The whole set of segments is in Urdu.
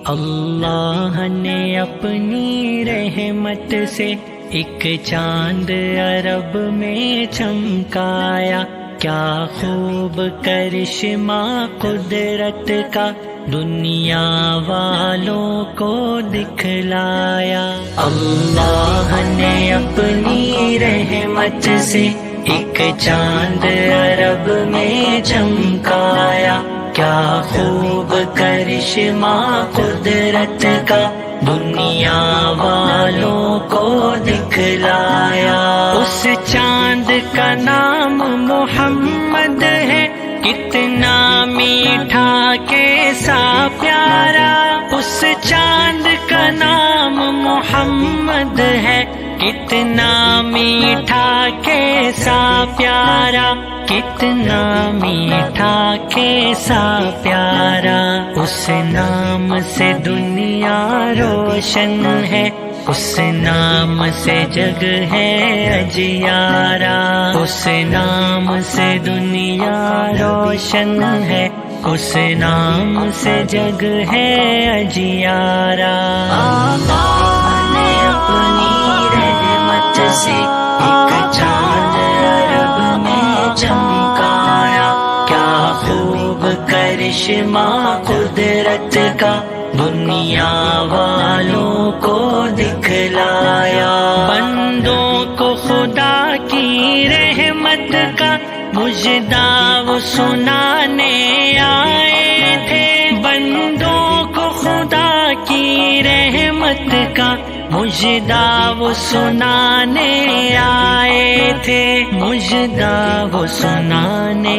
اللہ نے اپنی رحمت سے ایک چاند عرب میں چمکایا، کیا خوب کرشمہ قدرت کا دنیا والوں کو دکھلایا۔ اللہ نے اپنی رحمت سے ایک چاند عرب میں چمکایا، کیا خوب کرشمہ قدرت کا دنیا والوں کو دکھلایا۔ اس چاند کا نام محمد ہے، کتنا میٹھا کیسا پیارا۔ اس چاند کا نام محمد ہے، کتنا میٹھا کیسا پیارا، کتنا میٹھا کیسا پیارا۔ اس نام سے دنیا روشن ہے، اس نام سے جگ ہے اجیارا۔ اس نام سے دنیا روشن ہے، اس نام سے جگ ہے اجیارا۔ اللہ نے اپنی رحمت سے ایک چاند عرب میں چمکایا، کیا خوب کرشمہ قدرت کا دنیا والوں کو دکھلایا۔ بندوں کو خدا کی رحمت کا مژدہ وہ سنانے آئے تھے، بندوں کو خدا کی رحمت کا مژدہ وہ سنانے آئے تھے، مژدہ وہ سنانے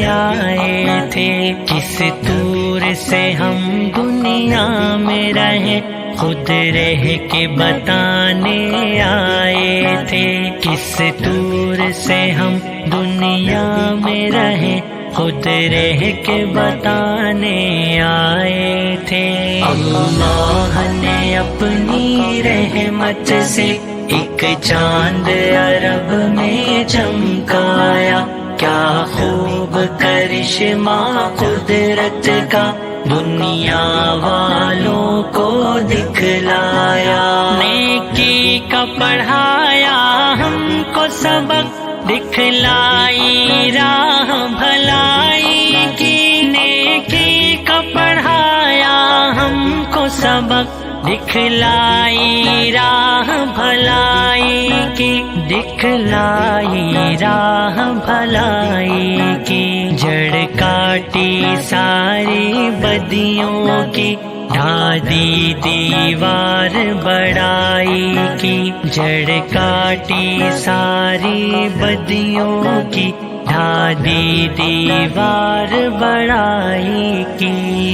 آئے تھے۔ کس طور سے ہم دنیا میں رہیں خود رہ کے بتانے آئے تھے، کس طور سے ہم دنیا میں رہیں خود رہ کے بتانے آئے تھے۔ اللہ نے اپنی رحمت سے ایک چاند عرب میں چمکایا، کیا خوب کرشمہ قدرت کا دنیا والوں کو دکھلایا۔ نیکی کا پڑھایا ہم کو سبق، دکھلائی راہ بھلائی کی، نیکی کا پڑھایا ہم کو سبق، دکھلائی راہ بھلائی کی، دکھلائی راہ بھلائی کی۔ جڑ کاٹی ساری بدیوں کی، ڈھا دی دیوار بڑائی کی، جڑ کاٹی ساری بدیوں کی، ڈھا دی دیوار بڑائی کی۔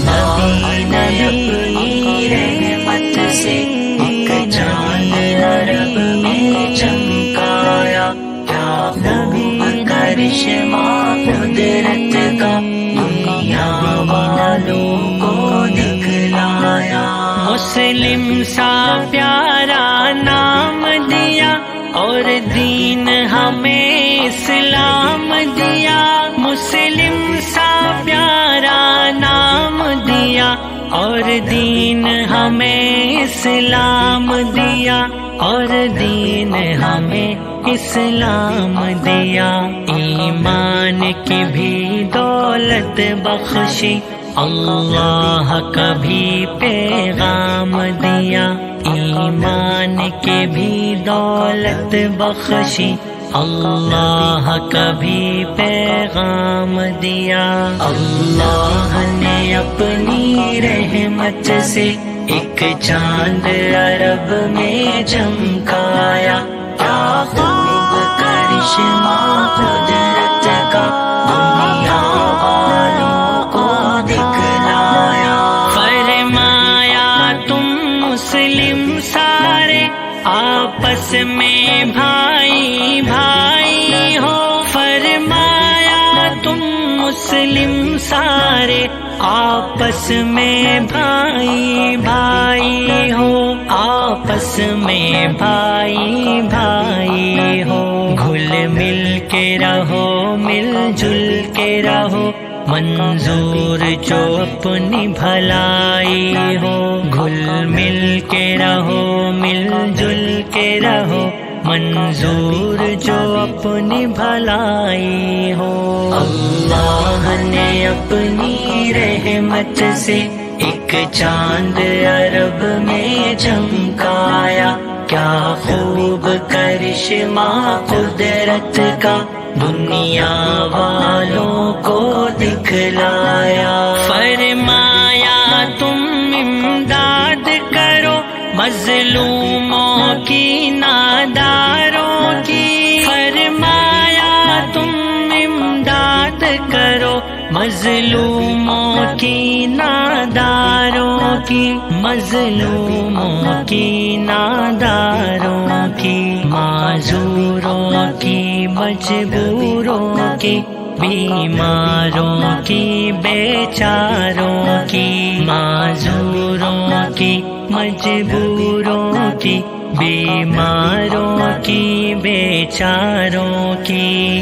نبی نبی رحمت سے ایک چاند عرب میں چمکایا، کیا خوب کرشمہ قدرت کا دنیا والوں کو دکھلایا۔ مسلم سا پیارا نام دیا اور دین ہمیں اسلام دیا، مسلم سا پیارا نام دیا اور دین ہمیں اسلام دیا، اور دین ہمیں اسلام دیا۔ ایمان کی بھی دولت بخشی، اللہ کا بھی پیغام دیا، ایمان کی بھی دولت بخشی، اللہ کا بھی پیغام دیا۔ اللہ نے اپنی رحمت سے ایک چاند عرب میں چمکایا، کیا خوب کرشمہ قدرت کا دنیا والوں کو دکھلایا۔ فرمایا تم مسلم سارے آپس میں بھائی بھائی ہو، فرمایا تم مسلم سارے آپس میں بھائی بھائی ہو، آپس میں بھائی بھائی ہو۔ گھل مل کے رہو، مل جل کے رہو، منظور جو اپنی بھلائی ہو، گھل مل کے رہو، مل جل کے رہو، منظور جو اپنی بھلائی ہو۔ اللہ نے اپنی رحمت سے ایک چاند عرب میں چمکایا، کیا خوب کرشمہ قدرت کا دنیا والوں کو دکھلایا۔ فرمایا تم امداد کرو مظلوموں کی، ناداروں کی، فرمایا تم امداد کرو مظلوموں کی، ناداروں کی، مظلوموں کی، ناداروں کی، معذوروں کی، مجبوروں کی، بیماروں کی، بیچاروں کی، معذوروں کی، مجبوروں کی، بیماروں کی، بیچاروں کی۔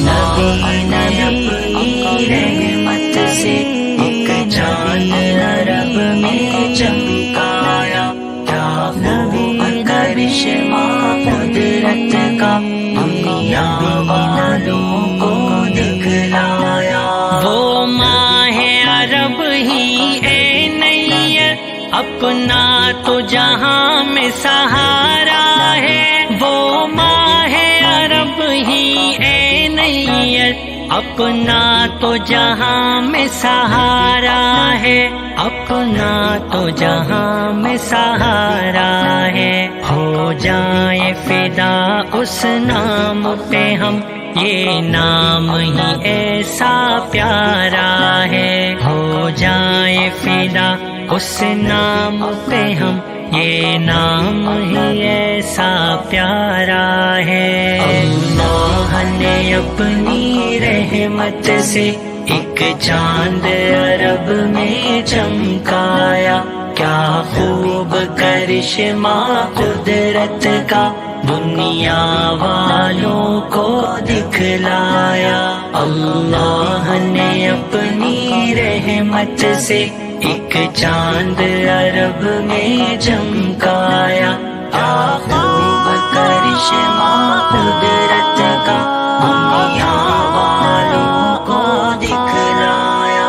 نبی نبی رحمت سے ایک چاند عرب میں چمکایا، کیا خوب کرشمہ قدرت کا دنیا والوں کو دکھلایا۔ وہ ماہ عرب ہی اے نیت اپنا تو جہاں میں سہارا ہے، وہ ماہ عرب ہی اے نیت اپنا تو جہاں میں سہارا ہے، اپنا تو جہاں میں سہارا ہے۔ ہو جائیں فدا اس نام پہ ہم، یہ نام ہی ایسا پیارا ہے۔ ہو جائیں فدا اس نام پہ ہم، یہ نام ہی ایسا پیارا ہے۔ اللہ نے اپنی رحمت سے ایک چاند عرب میں چمکایا، کیا خوب کرشمہ قدرت کا دنیا والوں کو دکھلایا۔ اللہ نے اپنی رحمت سے ایک چاند عرب میں چمکایا، کیا خوب کرشمہ قدرت کا دنیا والوں کو دکھلایا۔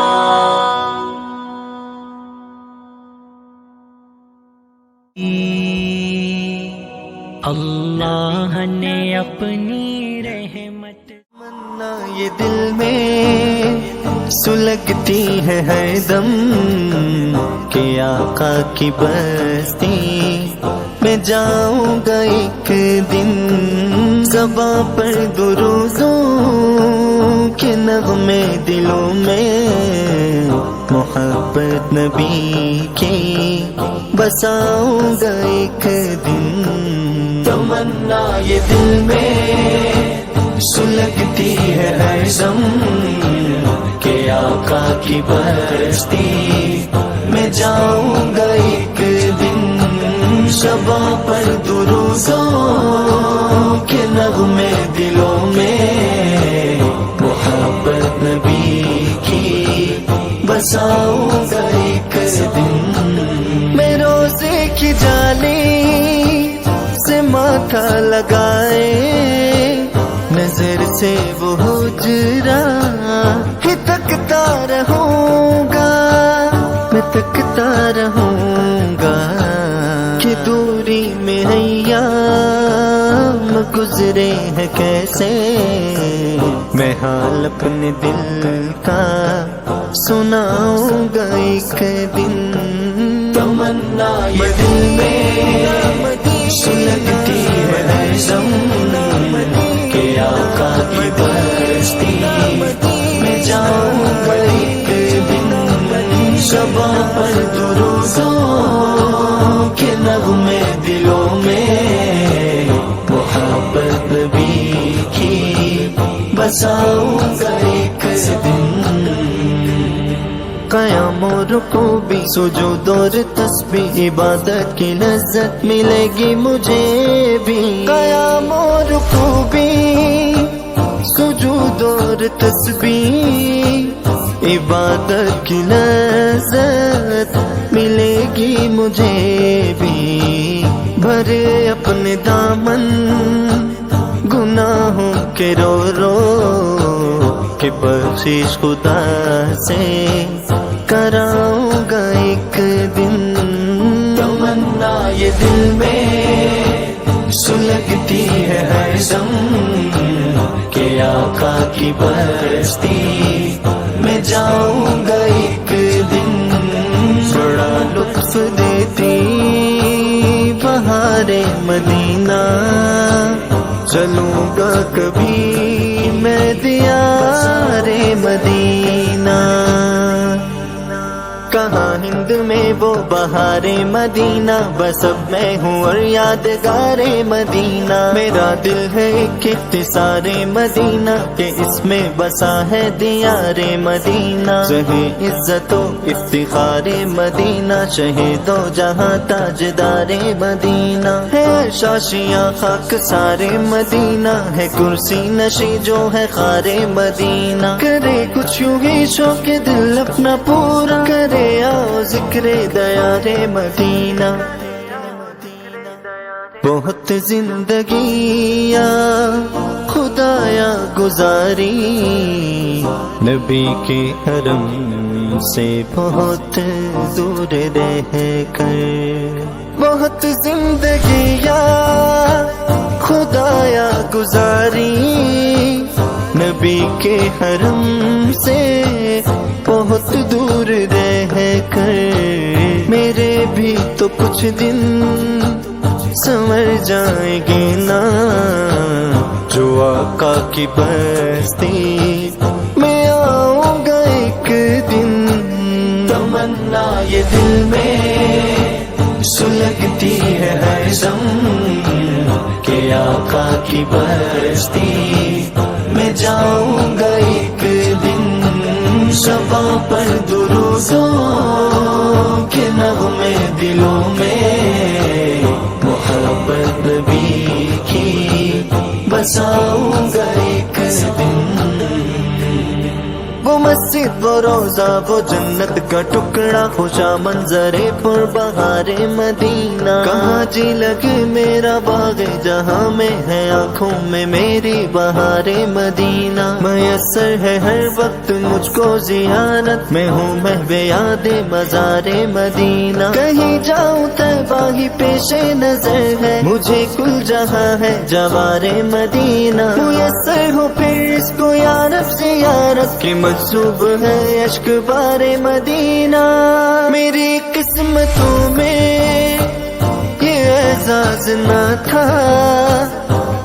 اللہ نے اپنی رحمت تمنا یہ دل میں سلگتی ہے ہر دم کہ آقا کی بستی میں جاؤں گا ایک دن، زباں پر دروزوں کے نغمے دلوں میں محبت نبی کی بساؤں گا ایک دن۔ تمنا یہ دل میں سلگتی ہے ہر دم کہ آقا کی بستی میں جاؤں گا ایک دن، شباں پر دروزوں کے نغمے دلوں میں محبت نبی کی بساؤں گا ایک دن۔ میں روزے کی جالی سے ماتھا لگائے، نظر سے وہ حجرا ہی تکتا رہوں گا، میں تکتا رہوں گا کہ دوری میں ایام گزرے ہیں کیسے، میں حال اپنے دل کا سناؤں گا ایک دن۔ تمنا یہ دل میں سلگتی ہے ہر دم کہ آقا کی بستی میں جاؤں گا ایک دن، شباں پر دروزوں کے نغمے دلوں میں محبت نبی کی بساؤں گا ایک دن۔ قیام و رکوع بھی، سجود اور تسبیح، عبادت کی لذت ملے گی مجھے بھی۔ قیام و رکوع بھی، سجود اور تسبیح، عبادت کی لذت ملے گی مجھے بھی، بھرے اپنے دامن گناہوں کے رو رو کہ بخشش خدا سے کراؤں گا ایک دن۔ تمنا یہ دل میں سلگتی ہے ہر دم کہ آقا کی بستی میں جاؤں گا ایک دن۔ بڑا لطف دیتی بہار مدینہ، چلوں گا کبھی میں دیار مدینہ۔ کہاں ہند میں وہ بہار مدینہ، بس اب میں ہوں اور یادگار مدینہ۔ میرا دل ہے ایک اختصار مدینہ کہ اس میں بسا ہے دیار مدینہ۔ شہے عزت و افتخار مدینہ، شہید و جہاں تاجدار مدینہ۔ ہے شاشیاں خاک سارے مدینہ، ہے کرسی نشی جو ہے خار مدینہ۔ کرے کچھ یوں ہی شوق دل اپنا پورا، کرے آؤ ذکر دیار مدینہ۔ بہت زندگیاں خدایا گزاری، نبی کے حرم سے بہت دور رہ کر۔ بہت زندگیاں خدایا گزاری، نبی کے حرم سے بہت دور رہ کر۔ میرے بھی تو کچھ دن سنور جائیں گے نا، جو آقا کی بستی میں آؤں گا ایک دن۔ تمنا یہ دل میں سلگتی ہے ہر دم کہ آقا کی بستی میں جاؤں گا ایک دن۔ شبا پر درودوں کے نغمے دلوں میں، محبت نبی کی بساؤں گا ایک دن۔ وہ مسجد وہ روزہ وہ جنت کا ٹکڑا، خوشا منظر پر بہار مدینہ۔ کہاں جی لگے میرا باغ جہاں میں ہے آنکھوں میں میری بہار مدینہ۔ میسر ہے ہر وقت مجھ کو زیارت، میں ہوں محو یاد مزار مدینہ۔ کہیں جاؤں طیبہ ہی پیش نظر ہے، مجھے کل جہاں ہے جوار مدینہ۔ میسر ہو پھر اس کو یا رب زیارت کی منسوب ہے اشک بار مدینہ۔ میری قسمتوں میں یہ اعزاز نہ تھا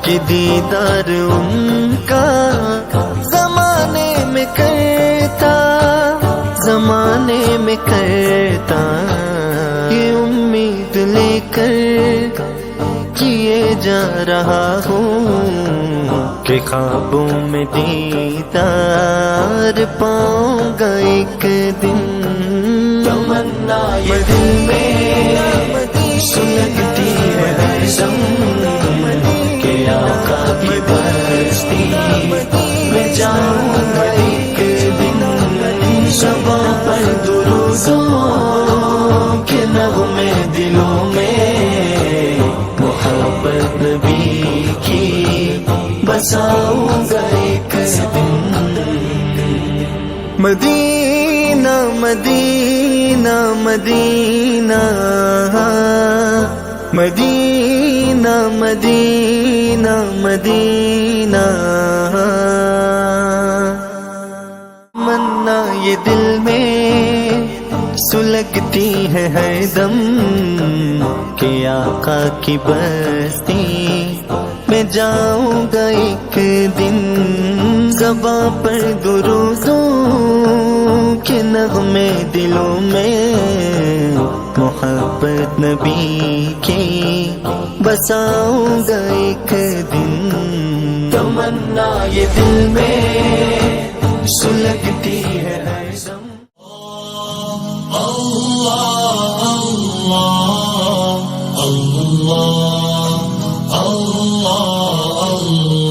کہ دیدار ان کا زمانے میں کرتا، زمانے میں کرتا۔ یہ امید لے کر کیے جا رہا ہوں کہ خوابوں میں دیدار پاؤں گا ایک دن۔ تمنا یہ دل میں سلگتی ہے ہر دم کہ آقا کی بستی میں جاؤں گا ایک دن۔ شبا پر درودوں کے نغمے دلوں میں، محبت نبی کی بساؤں گا ایک دن۔ مدینہ مدینہ مدینہ مدینہ مدینہ مدینہ۔ منا یہ دل میں سلگتی ہے ہر دم کہ آقا کی بستی میں جاؤں گا ایک دن۔ زباں پر درودوں کے نغمے دلوں میں، محبت نبی کی بساؤں گا ایک دن۔ تمنا یہ دل میں سلگتی ہے ہر دم۔ اللہ اللہ اللہ اللہ اللہ۔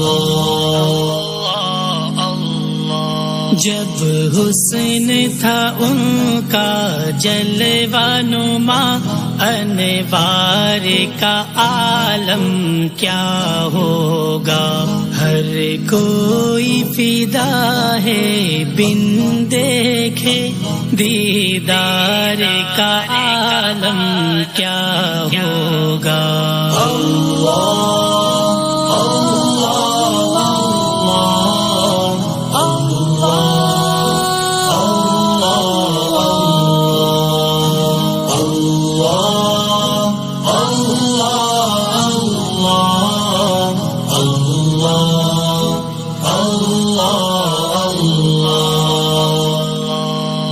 جب حسن تھا ان کا جلوہ نما، انوار کا عالم کیا ہوگا، ہر کوئی فدا ہے بن دیکھے، دیدار کا عالم کیا ہوگا۔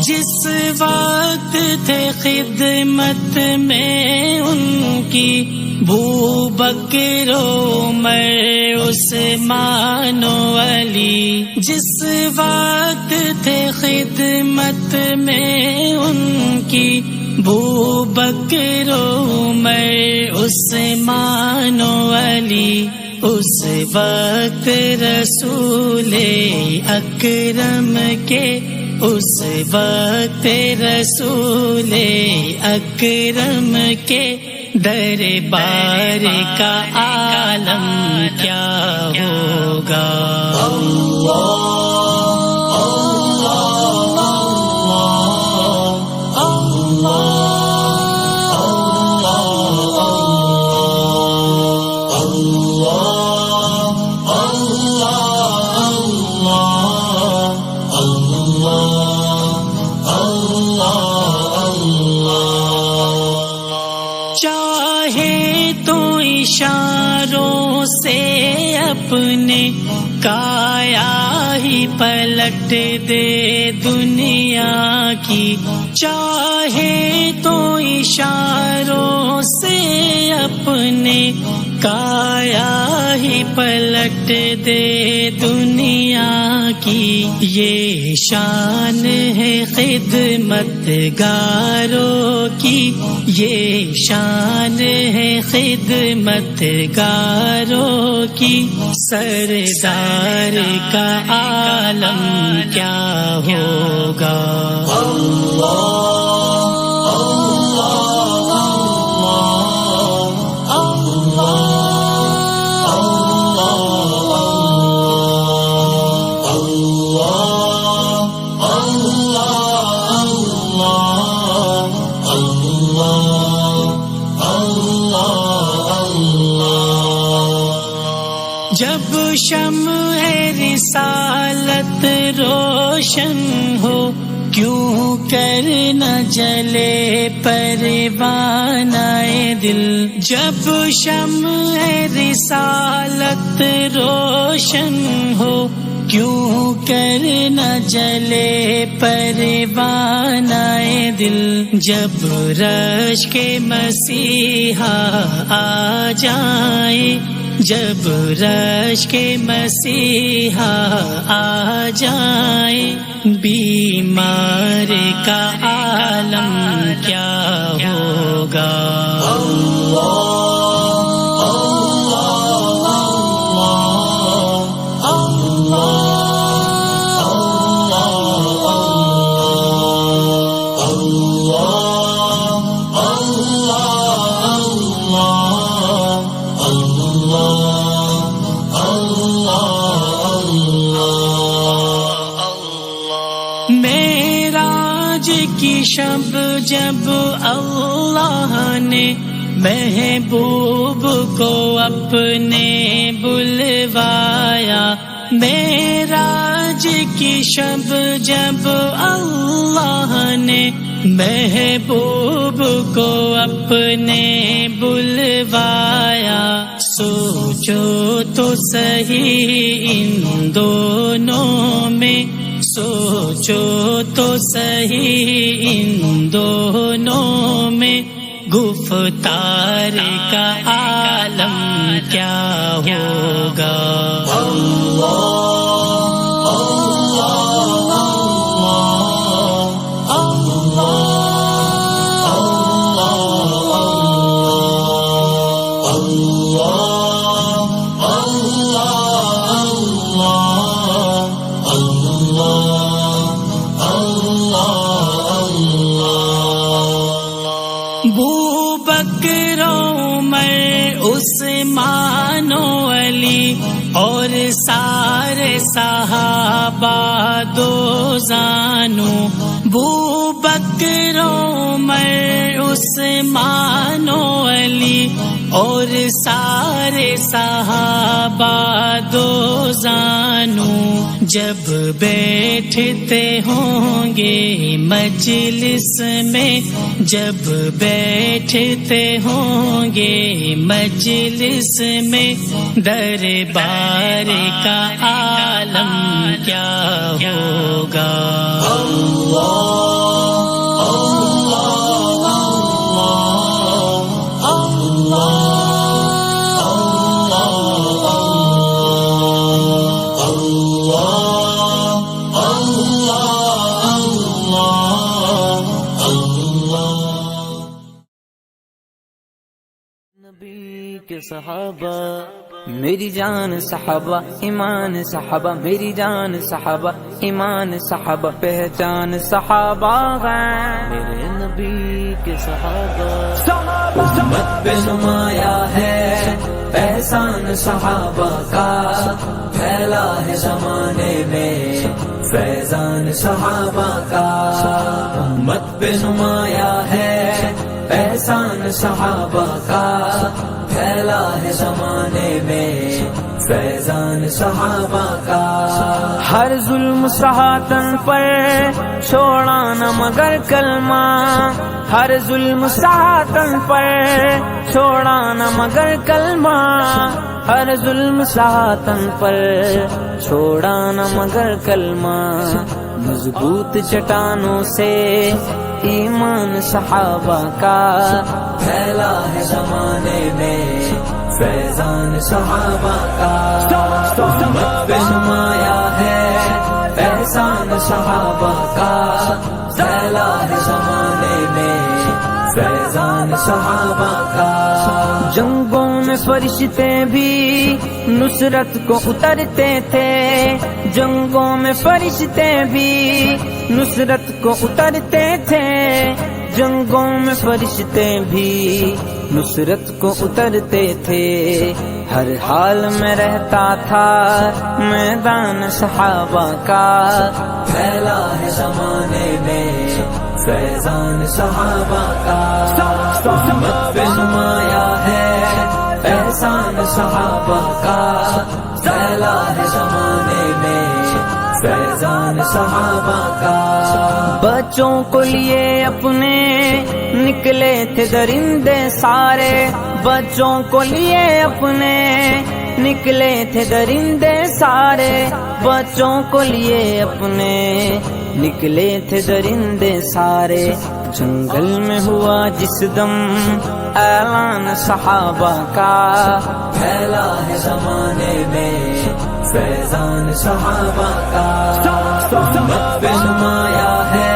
جس وقت تھے خدمت میں ان کی بو بکر و عمر عثمان و علی، جس وقت تھے خدمت میں ان کی بو بکر و عمر عثمان و علی، اس وقت رسول اکرم کے، اس وقت رسول اکرم کے دربار کا عالم کیا ہوگا۔ چاہے تو اشاروں سے اپنے کایا ہی پلٹ دے دنیا کی، چاہے تو اشاروں سے اپنے کایا ہی پلٹ دے دنیا کی، یہ شان ہے خدمت گاروں کی، یہ شان ہے خدمت گاروں کی، سردار کا عالم کیا ہوگا۔ جب شمع رسالت روشن ہو، کیوں کر نہ جلے پروانہ دل، جب شمع رسالت روشن ہو، کیوں کر نہ جلے پروانہ دل، جب رشک مسیحا آ جائے، جب رشک مسیحا آ جائے، بیمار کا عالم کیا ہوگا۔ معراج کی شب جب اللہ نے محبوب کو اپنے بلوایا، معراج کی شب جب اللہ نے محبوب کو اپنے بلوایا، سوچو تو صحیح ان دونوں میں، سوچو تو صحیح ان دونوں میں، گفتار کا عالم کیا ہوگا۔ ابو بکر عمر عثمان و علی اور سارے صحابہ دو زانو، ابو بکر عمر عثمان و علی اور سارے صحابہ دو زانو، جب بیٹھتے ہوں گے مجلس میں، جب بیٹھتے ہوں گے مجلس میں، دربار کا عالم کیا ہوگا۔ نبی کے صحابہ میری جان صحابہ، ایمان صحابہ میری جان صحابہ، ایمان صحابہ پہچان صحابہ ہیں میرے نبی کے صحابہ، امت پہ نمایاں ہے احسان صحابہ کا، پھیلا ہے زمانے میں فیضان صحابہ کا، امت پہ نمایاں ہے احسان صحابہ کا، پھیلا ہے زمانے میں فیضان صحابہ کا، ہر ظلم سہاتن پر چھوڑا نہ مگر کلمہ، ہر ظلم سہاتن پر چھوڑا نہ مگر کلمہ، ہر ظلم سہاتن پر چھوڑا نہ مگر کلمہ، مضبوط چٹانوں سے ایمان صحابہ کا، پھیلا ہے زمانے میں فیضان صحابہ کا، امت پہ نمایاں ہے احسان صحابہ کا، پھیلا ہے زمانے میں فیضان صحابہ کا، جنگوں میں فرشتے بھی نصرت کو اترتے تھے، جنگوں میں فرشتے بھی نصرت کو اترتے تھے، جنگوں میں فرشتے بھی نصرت کو اترتے تھے، ہر حال میں رہتا تھا میدان صحابہ کا، پھیلا ہے زمانے میں فیضان صحابہ کا، امت پہ نمایاں ہے احسان صحابہ کا، پھیلا ہے زمانے میں فیضان صحابہ کا، بچوں کو لیے اپنے نکلے تھے درندے سارے، بچوں کو لیے اپنے نکلے تھے درندے سارے، بچوں کو لیے اپنے نکلے تھے درندے سارے، جنگل میں ہوا جس دم اعلان صحابہ کا، پھیلا ہے زمانے میں فیضان صحابہ کا، امت پہ نمایاں ہے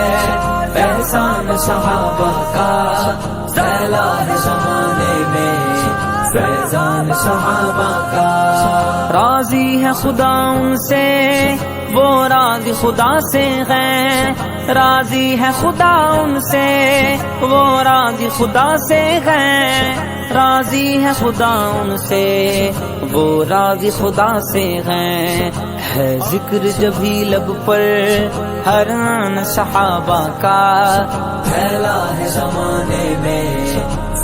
احسان صحابہ کا، پھیلا ہے زمانے میں فیضان صحابہ کا، راضی ہے خدا ان سے وہ راضی خدا سے ہیں، راضی ہے خدا ان سے وہ راضی خدا سے ہیں، راضی ہے خدا ان سے وہ راضی خدا سے ہیں، ہے ذکر جبھی لب پر ہر آن صحابہ کا، پھیلا ہے زمانے میں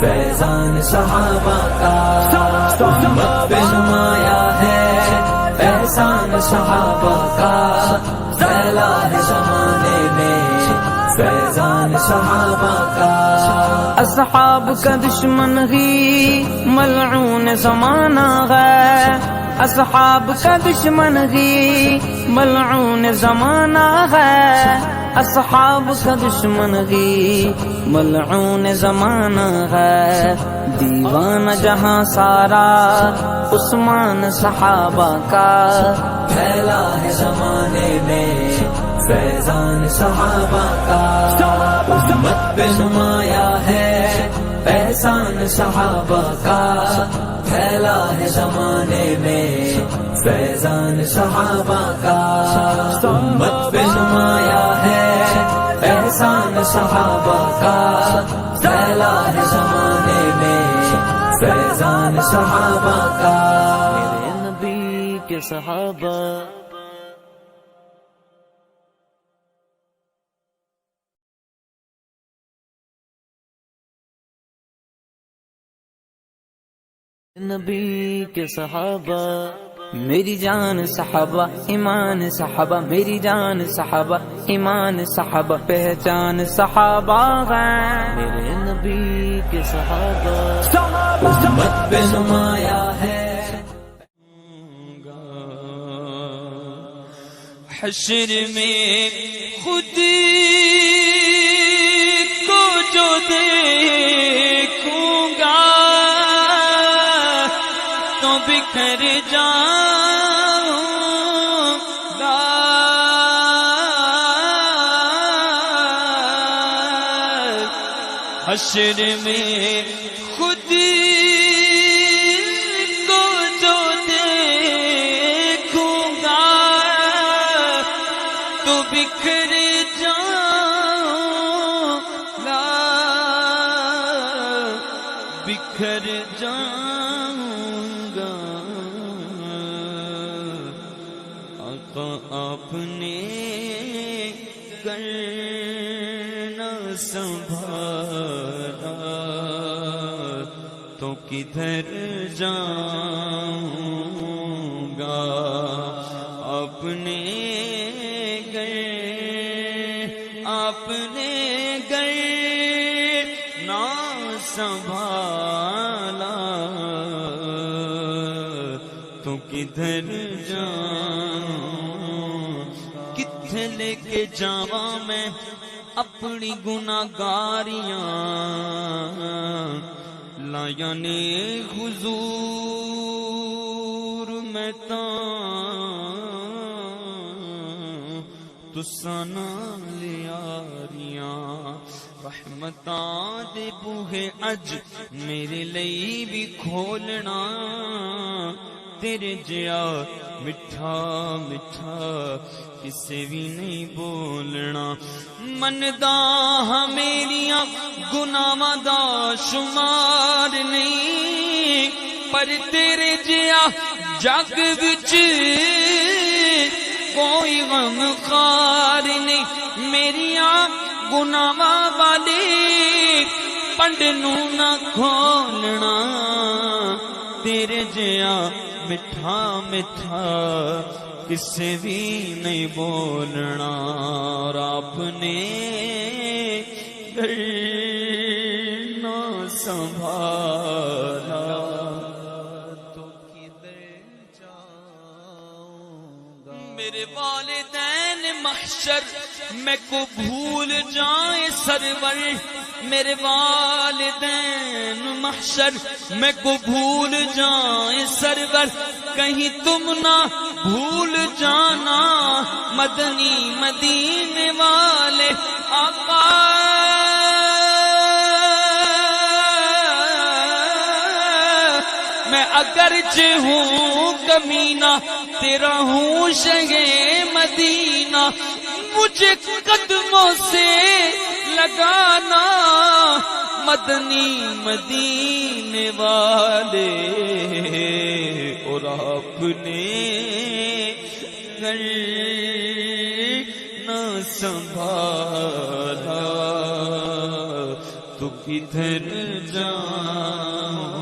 فیضان صحابہ کا، امت پہ نمایاں ہے احسان صحابہ کا، پھیلا ہے زمانے میں فیضان صحابہ کا، اصحاب کا دشمن ہی ملعون زمانہ ہے، اصحاب کا دشمن ہی ملعون زمانہ ہے، اصحاب کا دشمن ہی ملعون زمانہ ہے، دیوانہ جہاں سارا عثمان صحابہ کا، پھیلا ہے زمانے میں فیضان صحابہ کا، امت پہ نمایاں ہے احسان صحابہ کا، پھیلا ہے زمانے میں فیضان صحابہ کا، امت پہ نمایاں ہے احسان صحابہ کا، پھیلا ہے فیضان صحابہ کا، میرے نبی کے صحابہ. نبی کے صحابہ، میری جان صحابہ، ایمان صحابہ، میری جان صحابہ، ایمان صحابہ، پہچان صحابہ ہیں میرے نبی کے صحابہ. امت پہ نمایاں ہے حشر میں خود کو جو دیکھوں گا تو بکھر جاؤں گا. حشر میں خود کو جو دیکھوں گا تو بکھر جاؤں گا، بکھر جاؤں گا. آقا آپ نے کرنا سنبھالا تو کدھر جاؤں گا. آپ نے نہ سنبھالا تو کدھر جاؤں، کتنے لے کے جاواں میں اپنی گناہگاریاں. لایا نے حضور میں تساں نال یاریاں. رحمتاں دے بوہے اج میرے لئی بھی کھولنا، تیرے جیا مٹھا مٹھا کسے بھی نہیں بولنا. مندا ہاں میریاں گناہاں دا شمار نہیں، پر تیرے جیا جگ وچ کوئی غم خار نہیں. میریاں گناہاں والی پنڈ نوں نہ کھولنا، تیرے جیا مٹھا مٹھا کسے بھی نہیں بولنا. اور آپ نے کرنا سنبھالا تو کدھر جاؤں گا. میرے والدین محشر میں کو بھول جائیں سرور، میرے والدین محشر میں کو بھول جائیں سرور، کہیں تم نہ بھول جانا مدنی مدینے والے آقا. میں اگرچہ ہوں کمینہ تیرا ہوں شہ مدینہ، مجھے قدموں سے لگانا مدنی مدینے والے. اور آپ نے کرنا سنبھالا تو کدھر جاؤں،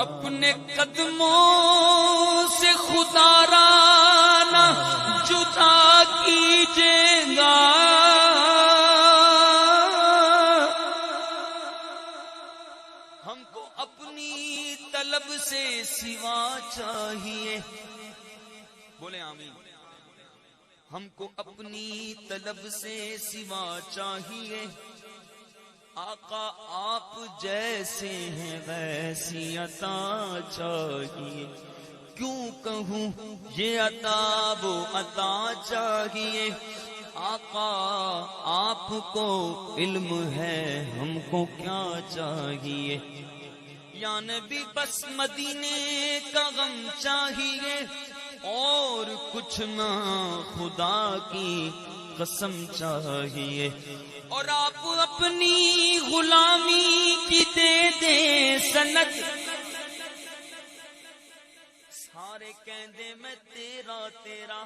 اپنے قدموں سے خدا را نہ جدا کیجے گا. ہم کو اپنی طلب سے سوا چاہیے، بولے آمین. ہم کو اپنی طلب سے سوا چاہیے، آقا آپ جیسے ہیں ویسی عطا چاہیے. کیوں کہوں یہ عطا وہ عطا چاہیے، آقا آپ کو علم ہے ہم کو کیا چاہیے. یا نبی بس مدینے کا غم چاہیے اور کچھ نہ خدا کی قسم چاہیے. اور آپ اپنی غلامی کی دے دے سند سارے کہندے میں تیرا تیرا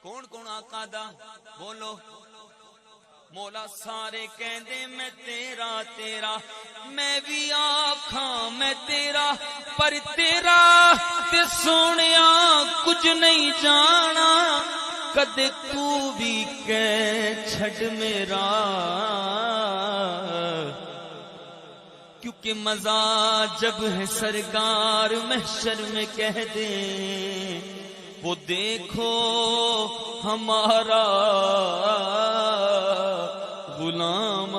کون کون آقا دا بولو مولا سارے کہندے میں تیرا تیرا میں بھی آکھاں میں تیرا پر تیرا تے سونیا کچھ نہیں جانا کدے تو بھی کہہ چھڑ میرا کیونکہ مزہ جب ہے سرکار محشر میں کہہ دے وہ دیکھو ہمارا غلام